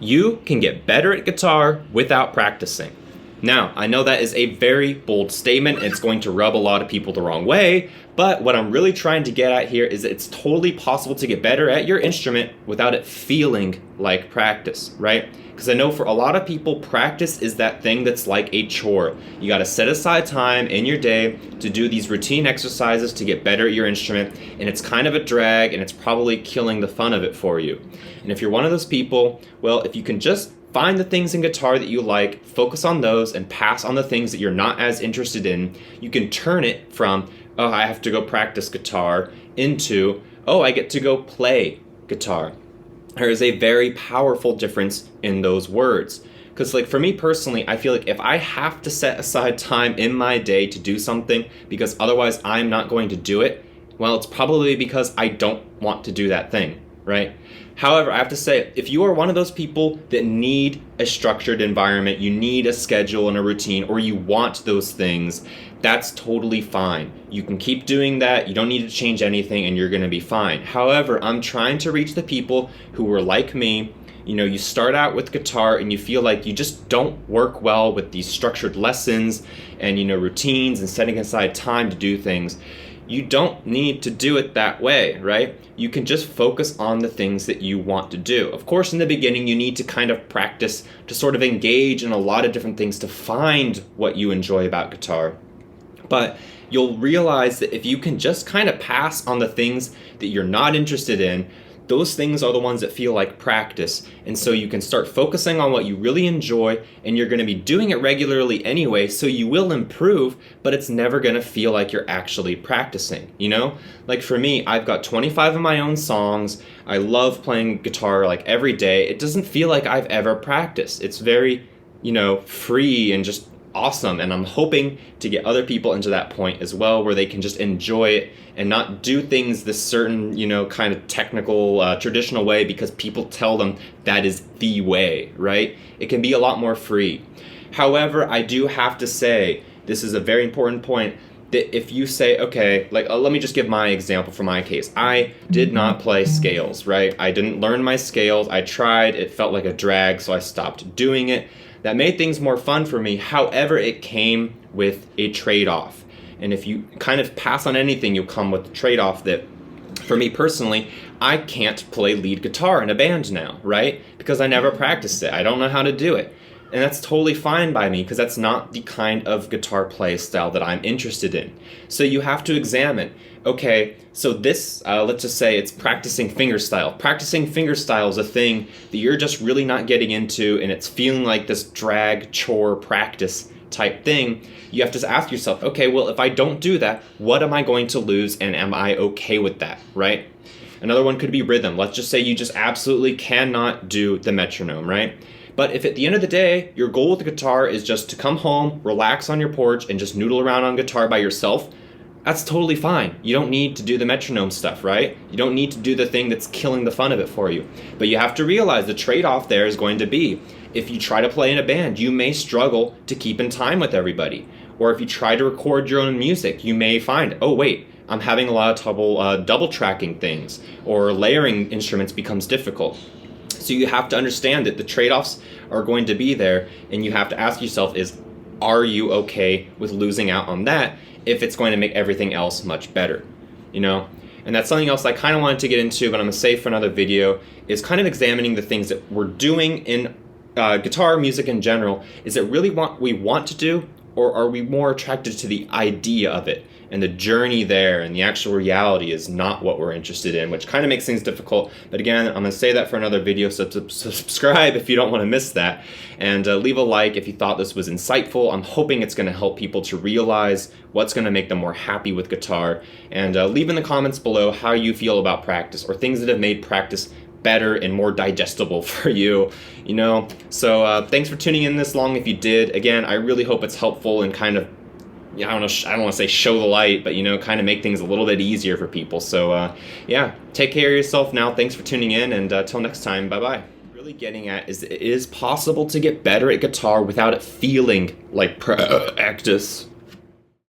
You can get better at guitar without practicing. Now, I know that is a very bold statement and it's going to rub a lot of people the wrong way, but what I'm really trying to get at here is that it's totally possible to get better at your instrument without it feeling like practice, right? Because I know for a lot of people, practice is that thing that's like a chore. You got to set aside time in your day to do these routine exercises to get better at your instrument, and it's kind of a drag and it's probably killing the fun of it for you. And if you're one of those people, well, if you can just find the things in guitar that you like, focus on those, and pass on the things that you're not as interested in, you can turn it from, oh, I have to go practice guitar, into, oh, I get to go play guitar. There is a very powerful difference in those words. Because like for me personally, I feel like if I have to set aside time in my day to do something because otherwise I'm not going to do it, well, it's probably because I don't want to do that thing, right? However, I have to say, if you are one of those people that need a structured environment, you need a schedule and a routine, or you want those things, that's totally fine. You can keep doing that, you don't need to change anything, and you're gonna be fine. However, I'm trying to reach the people who are like me. You know, you start out with guitar and you feel like you just don't work well with these structured lessons and, you know, routines and setting aside time to do things. You don't need to do it that way, right? You can just focus on the things that you want to do. Of course, in the beginning, you need to kind of practice to sort of engage in a lot of different things to find what you enjoy about guitar. But you'll realize that if you can just kind of pass on the things that you're not interested in, those things are the ones that feel like practice. And so you can start focusing on what you really enjoy, and you're going to be doing it regularly anyway, so you will improve, but it's never going to feel like you're actually practicing, you know? Like for me, I've got 25 of my own songs. I love playing guitar like every day. It doesn't feel like I've ever practiced. It's very, you know, free and just awesome, and I'm hoping to get other people into that point as well, where they can just enjoy it and not do things this certain, you know, kind of technical, traditional way because people tell them that is the way, right? It can be a lot more free. However, I do have to say, this is a very important point, that if you say, okay, like let me just give my example for my case. I did not play scales, right? I didn't learn my scales. I tried, it felt like a drag, so I stopped doing it. That made things more fun for me. However, it came with a trade-off. And if you kind of pass on anything, you'll come with the trade-off that, for me personally, I can't play lead guitar in a band now, right? Because I never practiced it. I don't know how to do it. And that's totally fine by me, because that's not the kind of guitar play style that I'm interested in. So you have to examine, okay, so this, let's just say it's practicing fingerstyle. Practicing fingerstyle is a thing that you're just really not getting into, and it's feeling like this drag, chore, practice type thing. You have to ask yourself, okay, well, if I don't do that, what am I going to lose, and am I okay with that, right? Another one could be rhythm. Let's just say you just absolutely cannot do the metronome, right? But if at the end of the day, your goal with the guitar is just to come home, relax on your porch, and just noodle around on guitar by yourself, that's totally fine. You don't need to do the metronome stuff, right? You don't need to do the thing that's killing the fun of it for you. But you have to realize the trade-off there is going to be, if you try to play in a band, you may struggle to keep in time with everybody. Or if you try to record your own music, you may find, oh wait, I'm having a lot of trouble double tracking things, or layering instruments becomes difficult. So you have to understand that the trade-offs are going to be there, and you have to ask yourself are you okay with losing out on that if it's going to make everything else much better, you know? And that's something else I kind of wanted to get into, but I'm going to save for another video, is kind of examining the things that we're doing in guitar music in general. Is it really what we want to do, or are we more attracted to the idea of it? And the journey there and the actual reality is not what we're interested in, which kind of makes things difficult. But again, I'm going to say that for another video, so subscribe if you don't want to miss that. And leave a like if you thought this was insightful. I'm hoping it's going to help people to realize what's going to make them more happy with guitar. And leave in the comments below how you feel about practice, or things that have made practice better and more digestible for you, you know? So thanks for tuning in this long if you did. Again, I really hope it's helpful and kind of, I don't want to say show the light, but, you know, kind of make things a little bit easier for people. So, yeah, take care of yourself now. Thanks for tuning in, and till next time, bye-bye. Really getting at is it is possible to get better at guitar without it feeling like practice.